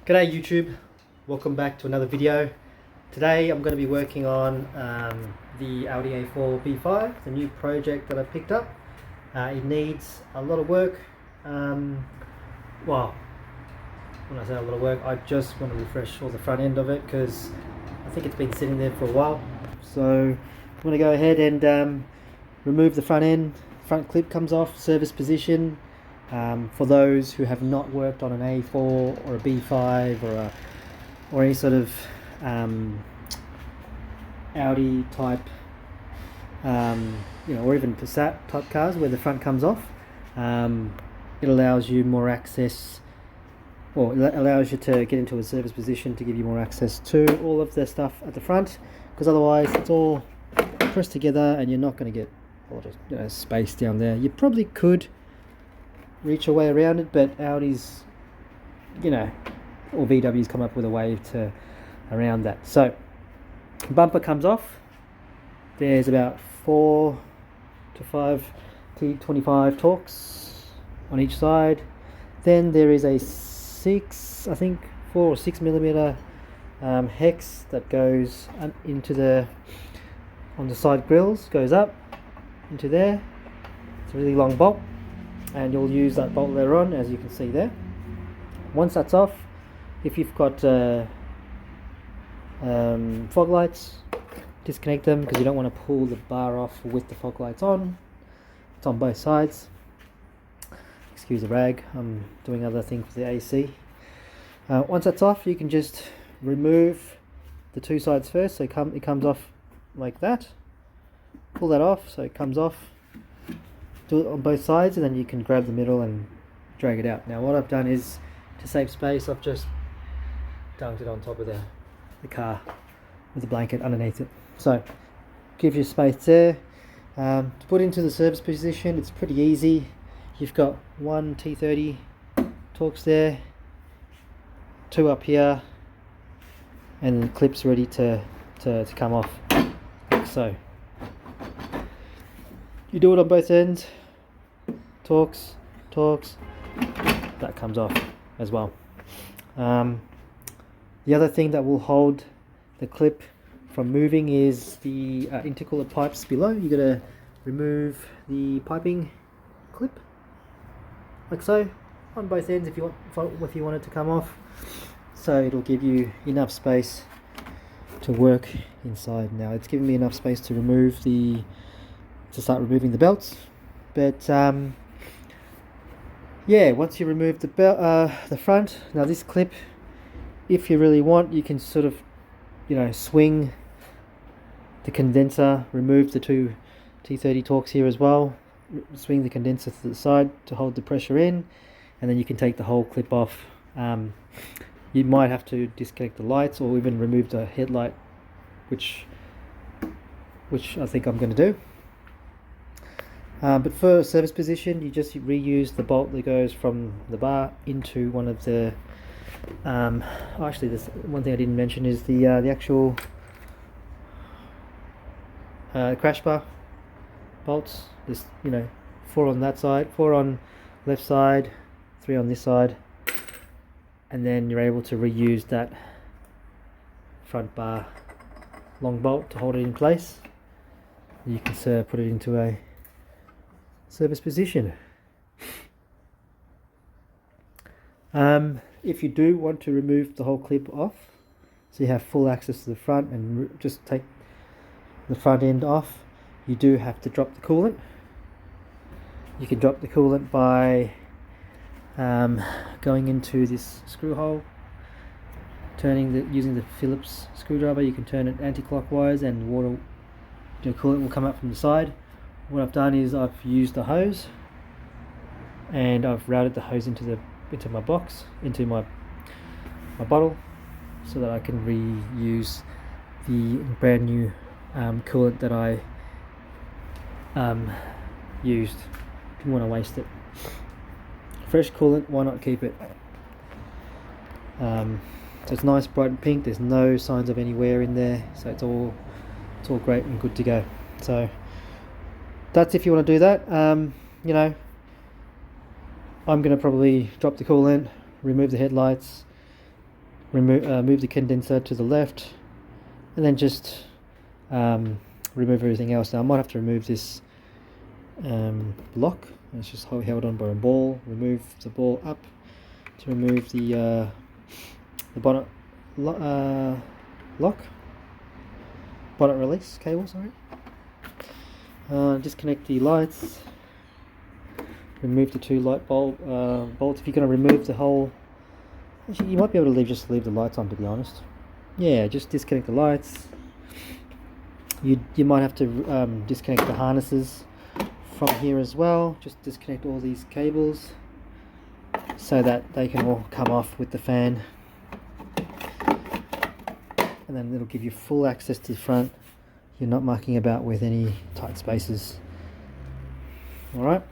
G'day YouTube, welcome back to another video. Today I'm going to be working on the Audi A4 B5, the new project that I picked up. It needs a lot of work. Well, when I say a lot of work, I just want to refresh all the front end of it because I think it's been sitting there for a while. So I'm going to go ahead and remove the front end. Front clip comes off, service position. For those who have not worked on an A4 or a B5 or any sort of Audi type, or even Passat type cars where the front comes off, it allows you more access, or it allows you to get into a service position to give you more access to all of the stuff at the front, because otherwise it's all pressed together and you're not going to get a lot of space down there. You probably could reach a way around it, but Audi's, or VW's come up with a way to around that. So bumper comes off. There's about 4 to 5 T25 Torx on each side. Then there is a 4 or 6 millimeter hex that goes into on the side grills, goes up into there. It's a really long bolt, and you'll use that bolt later on, as you can see there. Once that's off, if you've got fog lights, disconnect them, because you don't want to pull the bar off with the fog lights on. It's on both sides. Excuse the rag, I'm doing other things for the AC. Once that's off, you can just remove the two sides first. So it comes off like that. Pull that off so it comes off. Do it on both sides, and then you can grab the middle and drag it out. Now what I've done is, to save space, I've just dunked it on top of the car with a blanket underneath it. So give you space there. To put into the service position, it's pretty easy. You've got one T30 Torx there, 2 up here, and the clip's ready to come off, like so. You do it on both ends, Torx, that comes off as well. The other thing that will hold the clip from moving is the intercooler pipes below. You got to remove the piping clip, like so, on both ends if you want it to come off. So it'll give you enough space to work inside. Now it's given me enough space to start removing the belts, but once you remove the front, now this clip, if you really want, you can sort of swing the condenser, remove the two T30 Torx here as well, swing the condenser to the side to hold the pressure in, and then you can take the whole clip off. You might have to disconnect the lights or even remove the headlight, which I think I'm going to do. But for service position, you just reuse the bolt that goes from the bar into one of the actually, this one thing I didn't mention is the actual crash bar bolts. There's 4 on that side, 4 on left side, 3 on this side, and then you're able to reuse that front bar long bolt to hold it in place. You can put it into a service position. If you do want to remove the whole clip off, so you have full access to the front and just take the front end off, you do have to drop the coolant. You can drop the coolant by going into this screw hole, using the Phillips screwdriver. You can turn it anti-clockwise and coolant will come up from the side. What I've done is I've used the hose, and I've routed the hose into my box, into my bottle, so that I can reuse the brand new coolant that I used. Didn't want to waste it. Fresh coolant, why not keep it? So it's nice, bright and pink. There's no signs of any wear in there, so it's all great and good to go. So that's if you want to do that. I'm going to probably drop the coolant, remove the headlights, move the condenser to the left, and then just remove everything else. Now I might have to remove this lock. It's just held on by a ball. Remove the ball up to remove the bonnet lock, bonnet release cable. Sorry. Disconnect the lights. Remove the two light bulb bolts. If you're going to remove the whole, actually, you might be able to just leave the lights on, to be honest. Yeah, just disconnect the lights. You might have to disconnect the harnesses from here as well. Just disconnect all these cables so that they can all come off with the fan, and then it'll give you full access to the front. You're not mucking about with any tight spaces. Alright,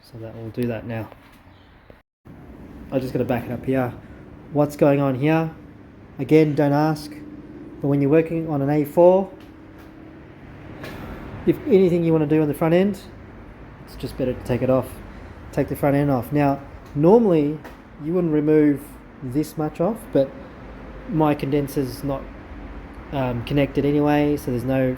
so that will do that now. I just got to back it up here. What's going on here? Again, don't ask. But when you're working on an A4, if anything you want to do on the front end, it's just better to take it off. Take the front end off. Now, normally you wouldn't remove this much off, but my condenser's not connected anyway, so there's no,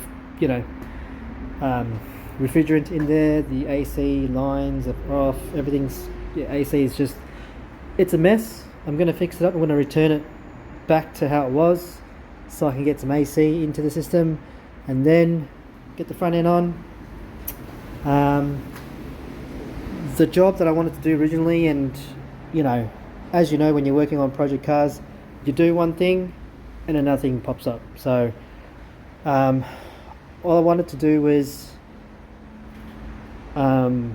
refrigerant in there. The AC lines are off. Everything's, AC is just, it's a mess. I'm going to fix it up. I'm going to return it back to how it was, so I can get some AC into the system, and then get the front end on. The job that I wanted to do originally, and as you know, when you're working on project cars, you do one thing and another thing pops up. So all I wanted to do was do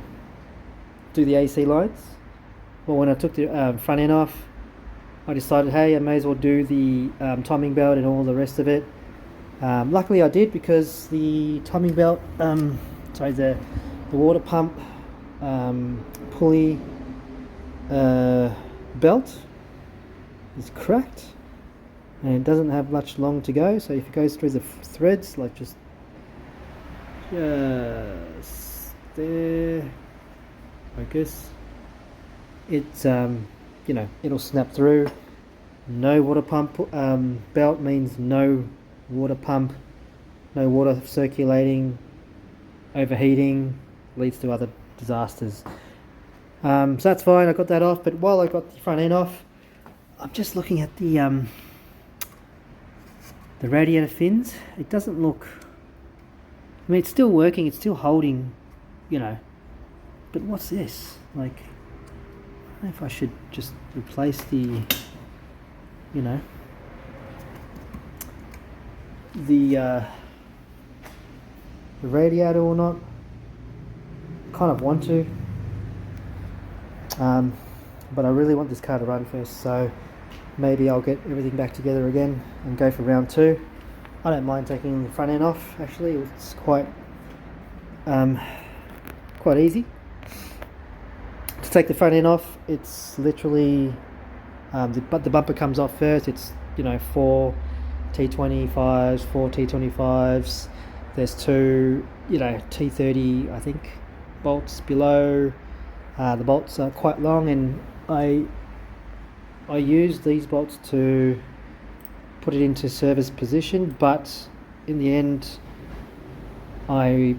the AC lights. But when I took the front end off, I decided, hey, I may as well do the timing belt and all the rest of it. Luckily I did, because the timing belt, the water pump pulley belt is cracked, and it doesn't have much long to go. So if it goes through the threads, like just there, focus, it's it'll snap through. No water pump belt means no water pump, no water circulating, overheating, leads to other disasters. So that's fine, I got that off. But while I got the front end off, I'm just looking at the radiator fins. It doesn't look, I mean, it's still working, it's still holding, but what's this? Like, I don't know if I should just replace the, the radiator or not. Kind of want to, but I really want this car to run first, so maybe I'll get everything back together again and go for round 2. I don't mind taking the front end off, actually. It's quite easy to take the front end off. It's literally the bumper comes off first. It's 4 T25s, 4 T25s. There's 2 T30, I think, bolts below. The bolts are quite long, and I use these bolts to put it into service position, but in the end I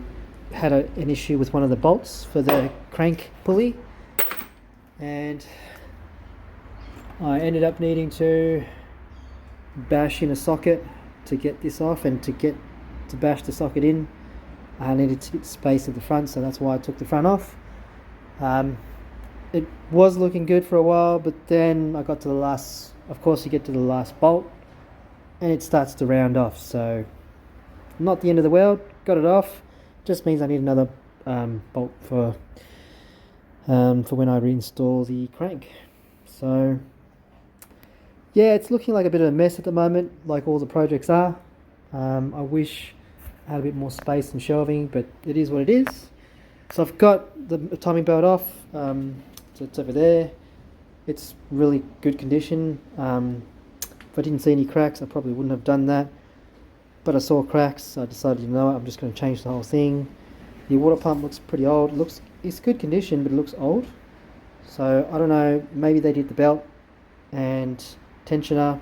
had an issue with one of the bolts for the crank pulley, and I ended up needing to bash in a socket to get this off, and to bash the socket in I needed to get space at the front, so that's why I took the front off. It was looking good for a while, but then I got to the last, of course you get to the last bolt and it starts to round off. So not the end of the world, got it off. Just means I need another bolt for when I reinstall the crank. So yeah, it's looking like a bit of a mess at the moment, like all the projects are. I wish I had a bit more space and shelving, but it is what it is. So I've got the timing belt off, so it's over there. It's really good condition. If I didn't see any cracks, I probably wouldn't have done that, but I saw cracks, so I decided, you know what, I'm just going to change the whole thing. The water pump looks pretty old. It's good condition, but it looks old. So I don't know, maybe they did the belt and tensioner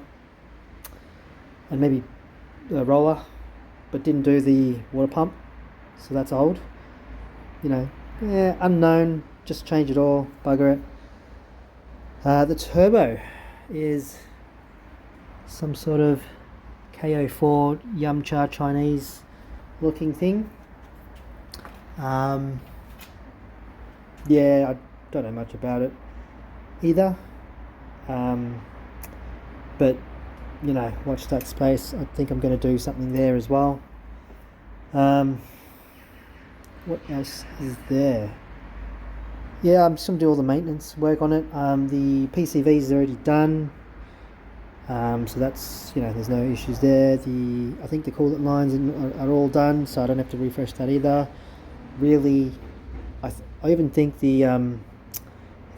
and maybe a roller, but didn't do the water pump, so that's old. Yeah, unknown, just change it all, bugger it. The turbo is some sort of K04 Yumcha Chinese looking thing. Yeah, I don't know much about it either, but watch that space. I think I'm going to do something there as well. What else is there? Yeah, I'm just going to do all the maintenance work on it. The PCV is already done, so that's, there's no issues there. I think the coolant lines are all done, so I don't have to refresh that either. Really, I even think because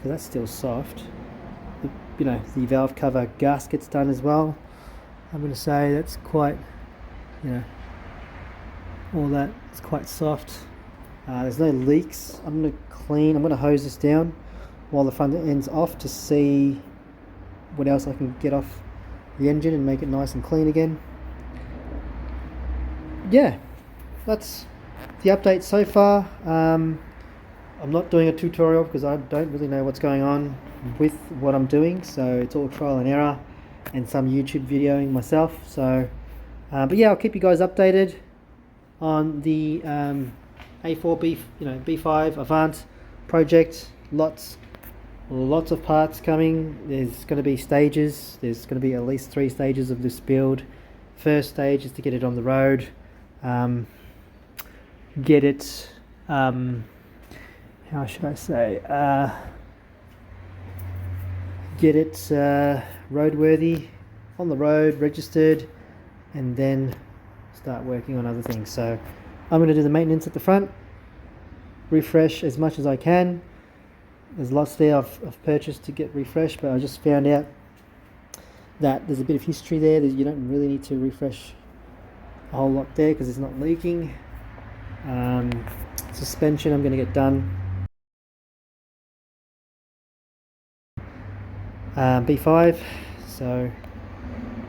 that's still soft, the valve cover gasket's done as well. I'm going to say that's quite, all that is quite soft. There's no leaks. I'm going to hose this down while the front end's off to see what else I can get off the engine and make it nice and clean again. Yeah, that's the update so far. I'm not doing a tutorial because I don't really know what's going on with what I'm doing, so it's all trial and error and some YouTube videoing myself. So but yeah, I'll keep you guys updated on the A4 B5 Avant project. Lots of parts coming. There's going to be stages. There's going to be at least 3 stages of this build. First stage is to get it on the road, get it how should I say, get it roadworthy, on the road, registered, and then start working on other things. So I'm going to do the maintenance at the front, refresh as much as I can. There's lots there I've purchased to get refreshed, but I just found out that there's a bit of history there that you don't really need to refresh a whole lot there because it's not leaking. Suspension I'm going to get done. B5, so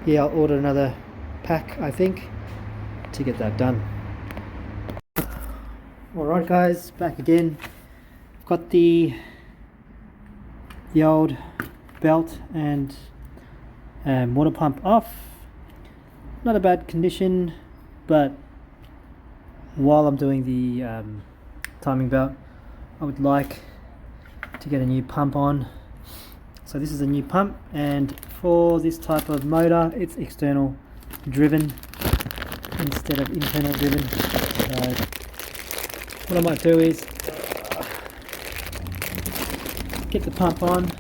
yeah, I'll order another pack I think to get that done. Alright guys, back again. I've got the old belt and water pump off. Not a bad condition, but while I'm doing the timing belt, I would like to get a new pump on. So this is a new pump, and for this type of motor it's external driven instead of internal driven. So what I might do is get the pump on,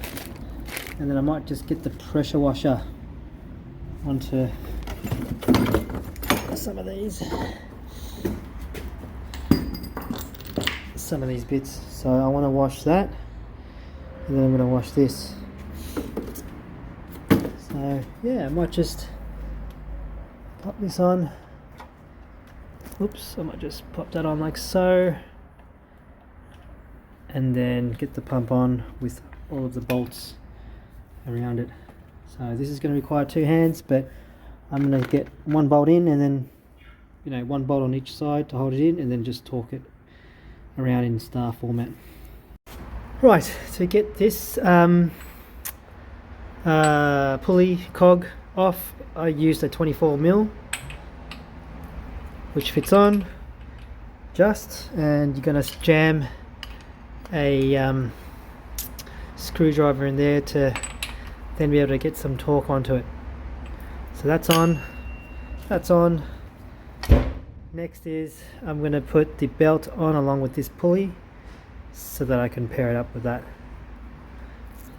and then I might just get the pressure washer onto some of these bits. So I want to wash that, and then I'm going to wash this. So yeah, I might just pop this on. Oops, I might just pop that on like so, and then get the pump on with all of the bolts around it. So this is going to require 2 hands, but I'm going to get 1 bolt in, and then 1 bolt on each side to hold it in, and then just torque it around in star format. Right, to get this pulley cog off, I used a 24mm, which fits on just, and you're going to jam a screwdriver in there to then be able to get some torque onto it. So that's on. Next is I'm going to put the belt on along with this pulley so that I can pair it up with that.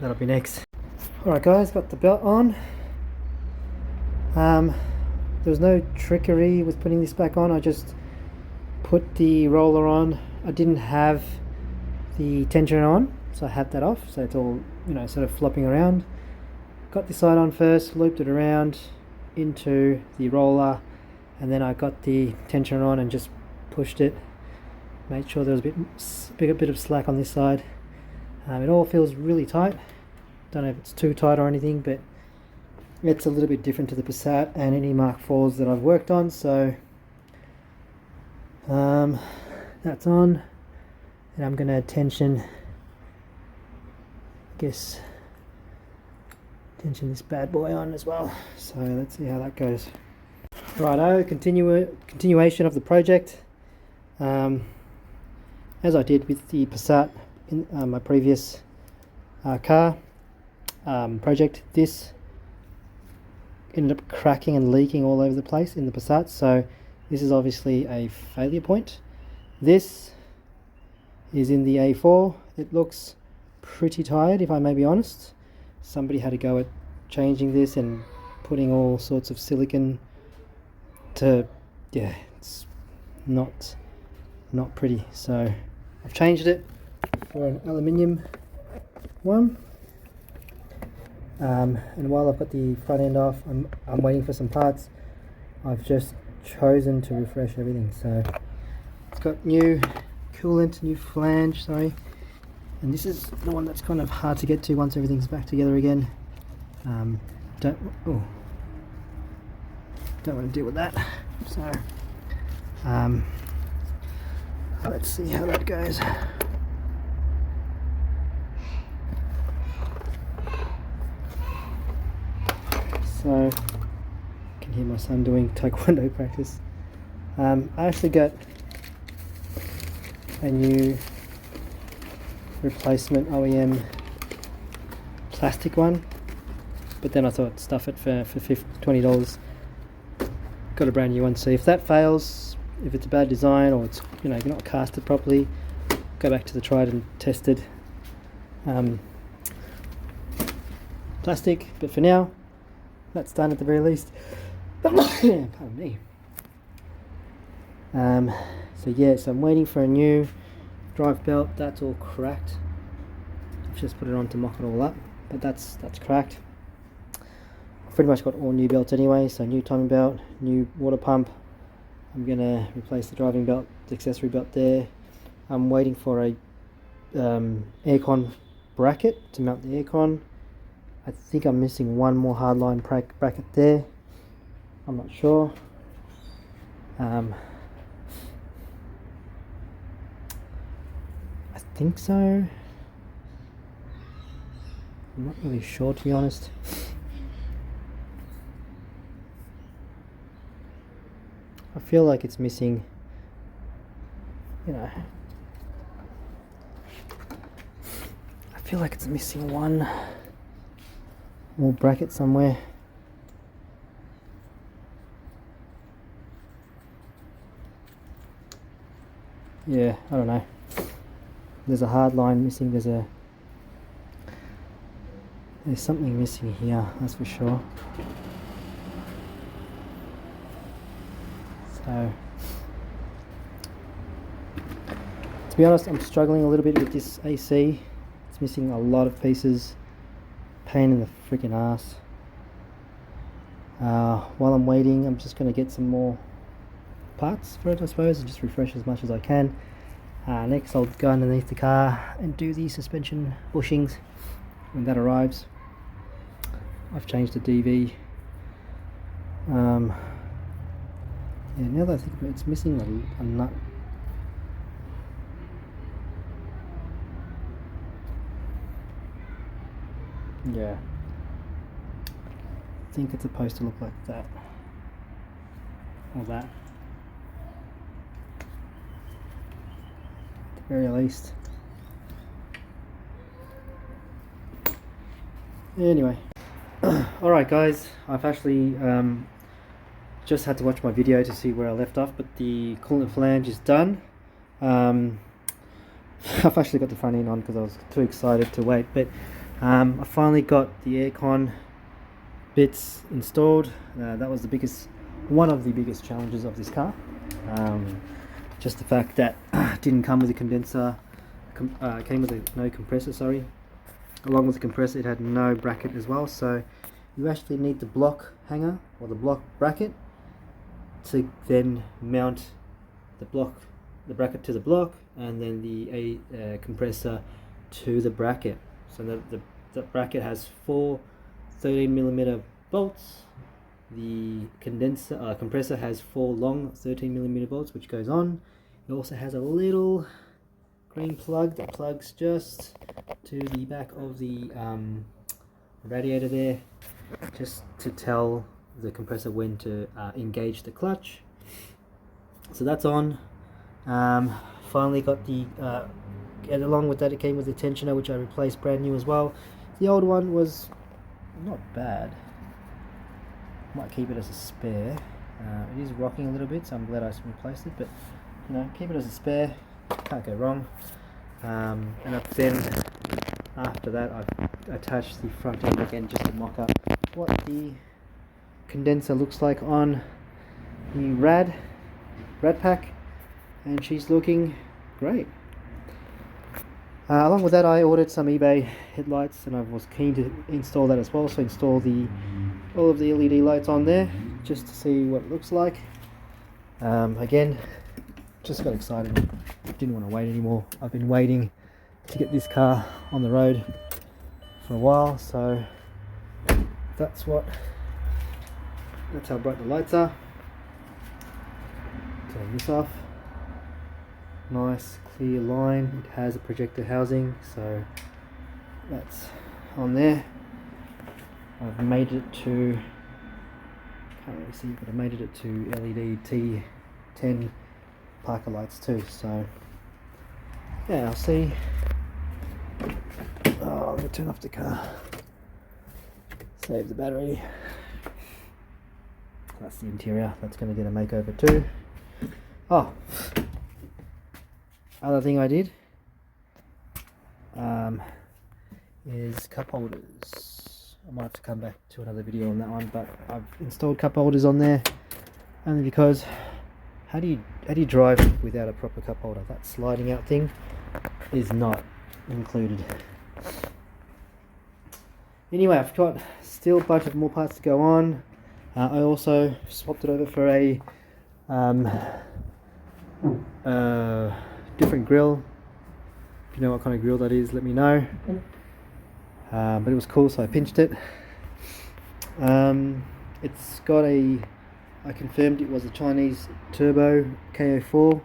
That'll be next. Alright guys, got the belt on. There was no trickery with putting this back on. I just put the roller on. I didn't have the tensioner on, so I had that off, so it's all sort of flopping around. Got the side on first, looped it around into the roller, and then I got the tensioner on and just pushed it. Made sure there was a bit of slack on this side. It all feels really tight. Don't know if it's too tight or anything, but it's a little bit different to the Passat and any Mark IVs that I've worked on. So that's on, and I'm going to tension this bad boy on as well. So let's see how that goes. Righto, continuation of the project. As I did with the Passat in my previous car project, this ended up cracking and leaking all over the place in the Passat, so this is obviously a failure point. This is in the A4. It looks pretty tired, if I may be honest. Somebody had to go at changing this and putting all sorts of silicone to, yeah, it's not pretty. So I've changed it for an aluminium one. And while I've got the front end off, I'm waiting for some parts. I've just chosen to refresh everything. So it's got new coolant, new flange, sorry. And this is the one that's kind of hard to get to once everything's back together again. Don't want to deal with that. So let's see how that goes. So, you can hear my son doing taekwondo practice. I actually got a new replacement OEM plastic one, but then I thought stuff it for $20. Got a brand new one. So if that fails, if it's a bad design or it's, you know, you're not casted properly, go back to the tried and tested plastic. But for now, that's done at the very least. Pardon me. So yeah, so I'm waiting for a new drive belt. That's all cracked. I've just put it on to mock it all up, but that's cracked. I've pretty much got all new belts anyway. So new timing belt, new water pump. I'm gonna replace the driving belt, the accessory belt there. I'm waiting for a aircon bracket to mount the aircon. I think I'm missing one more hardline bracket there. I'm not sure. I think so. I'm not really sure, to be honest. I feel like it's missing, you know, I feel like it's missing one more bracket somewhere. Yeah, I don't know. There's a hard line missing. There's something missing here, that's for sure. So, to be honest, I'm struggling a little bit with this AC. It's missing a lot of pieces. Pain in the freaking ass. While I'm waiting, I'm just going to get some more parts for it, I suppose, and just refresh as much as I can. Next I'll go underneath the car and do the suspension bushings when that arrives. I've changed the DV. Yeah, now that I think of it, it's missing a nut. Yeah, I think it's supposed to look like that, or that, at the very least. Anyway, alright guys, I've actually just had to watch my video to see where I left off, but the coolant flange is done. I've actually got the front end on because I was too excited to wait, but I finally got the aircon bits installed. That was one of the biggest challenges of this car. Just the fact that it didn't come with a condenser, came with no compressor, sorry. Along with the compressor, it had no bracket as well, so you actually need the block hanger or the block bracket to then mount the bracket to the block, and then the compressor to the bracket. So the the bracket has 4 13mm bolts. The compressor has 4 long 13mm bolts, which goes on. It also has a little green plug that plugs just to the back of the radiator there, just to tell the compressor when to engage the clutch. So that's on. Finally got the and along with that it came with the tensioner, which I replaced brand new as well. The old one was not bad. Might keep it as a spare. It is rocking a little bit, so I'm glad I replaced it, but you know, keep it as a spare, can't go wrong. And then after that I've attached the front end again just to mock up what the condenser looks like on the rad pack, and she's looking great. Along with that, I ordered some eBay headlights, and I was keen to install that as well, so install all of the LED lights on there just to see what it looks like. Again, just got excited, didn't want to wait anymore. I've been waiting to get this car on the road for a while, so that's how bright the lights are. Turn this off. Nice clear line. It has a projector housing, so that's on there. I've made it to, can't really see, but I made it to LED T10 Parker lights too, so yeah, I'll see. Oh, I'm going to turn off the car, save the battery. That's the interior, that's going to get a makeover too. Oh, other thing I did is cup holders. I might have to come back to another video on that one, but I've installed cup holders on there only because how do you drive without a proper cup holder? That sliding out thing is not included. Anyway, I've got still a bunch of more parts to go on. I also swapped it over for a different grill. If you know what kind of grill that is, let me know. But it was cool, so I pinched it. It's got I confirmed it was a Chinese Turbo K04.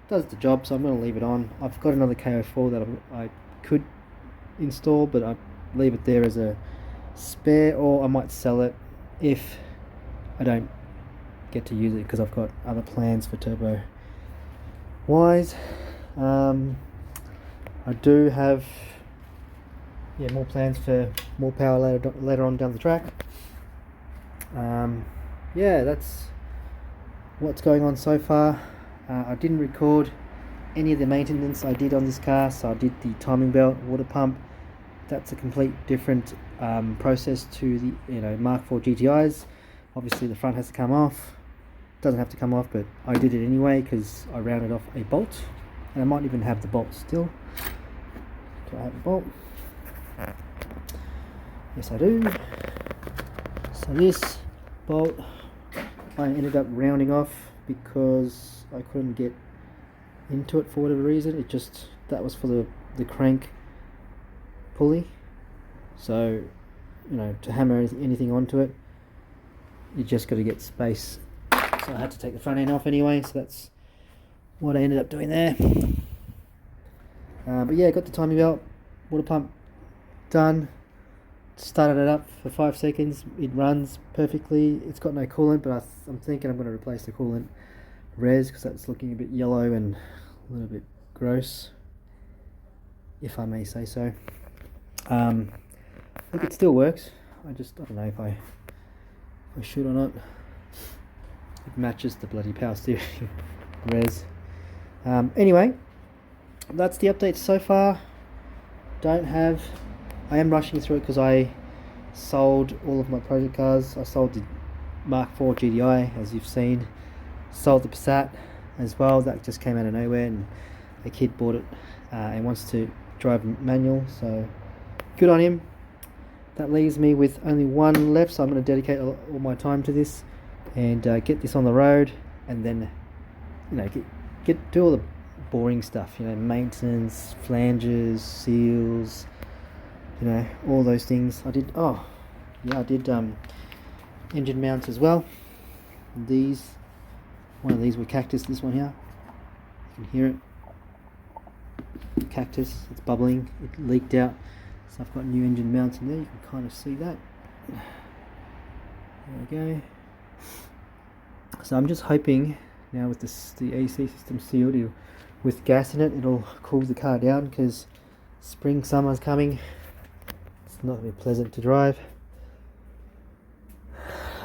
Does the job, so I'm going to leave it on. I've got another K04 that I could install, but I leave it there as a spare, or I might sell it if I don't get to use it, because I've got other plans for turbo wise. I do have more plans for more power later on down the track. Yeah, that's what's going on so far. I didn't record any of the maintenance I did on this car, so I did the timing belt, water pump. That's a complete different process to the Mark IV GTIs. Obviously the front has to come off. Doesn't have to come off, but I did it anyway because I rounded off a bolt, and I might even have the bolt still. Do I have a bolt? Yes, I do. So this bolt I ended up rounding off because I couldn't get into it for whatever reason. That was for the crank pulley. So to hammer anything onto it, you just got to get space. So I had to take the front end off anyway, so that's what I ended up doing there. But yeah, got the timing belt, water pump done. Started it up for 5 seconds. It runs perfectly. It's got no coolant, but I'm thinking I'm going to replace the coolant res, because that's looking a bit yellow and a little bit gross, if I may say so. Look, it still works. I don't know if I should or not. It matches the bloody power steering res. Anyway, that's the update so far. I am rushing through it because I sold all of my project cars. I sold the Mark IV GTI, as you've seen. Sold the Passat as well. That just came out of nowhere, and a kid bought it and wants to drive manual, so good on him. That leaves me with only one left, so I'm going to dedicate all my time to this and get this on the road, and then do all the boring stuff, maintenance, flanges, seals, you know, all those things. I did, oh yeah, I did engine mounts as well. These, one of these were cactus, this one here, you can hear it, cactus, it's bubbling, it leaked out, so I've got new engine mounts in there, you can kind of see that. There we go. So I'm just hoping now with this, the AC system sealed, with gas in it, it'll cool the car down, because spring, summer's coming. It's not going to be pleasant to drive.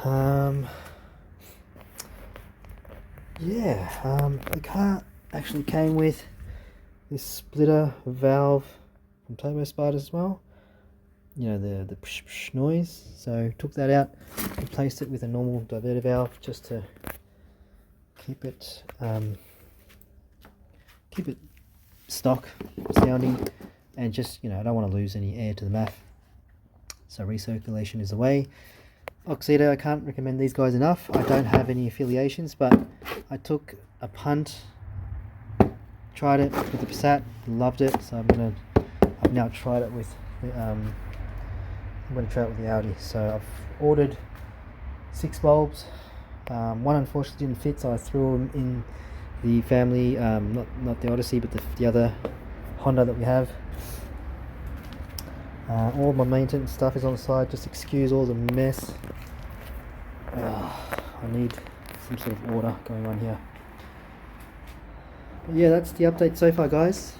The car actually came with this splitter valve from Turbo Spiders as well. You know, the psh psh noise. So took that out, replaced it with a normal diverter valve just to keep it stock sounding, and just, you know, I don't want to lose any air to the MAF, so recirculation is the way. Oxidator, I can't recommend these guys enough. I don't have any affiliations, but I took a punt, tried it with the Passat, loved it, so I've now tried it with I'm going to try it with the Audi. So I've ordered 6 bulbs. One unfortunately didn't fit, so I threw them in the family, not the Odyssey, but the other Honda that we have. All my maintenance stuff is on the side, just excuse all the mess. I need some sort of order going on here. But yeah, that's the update so far, guys.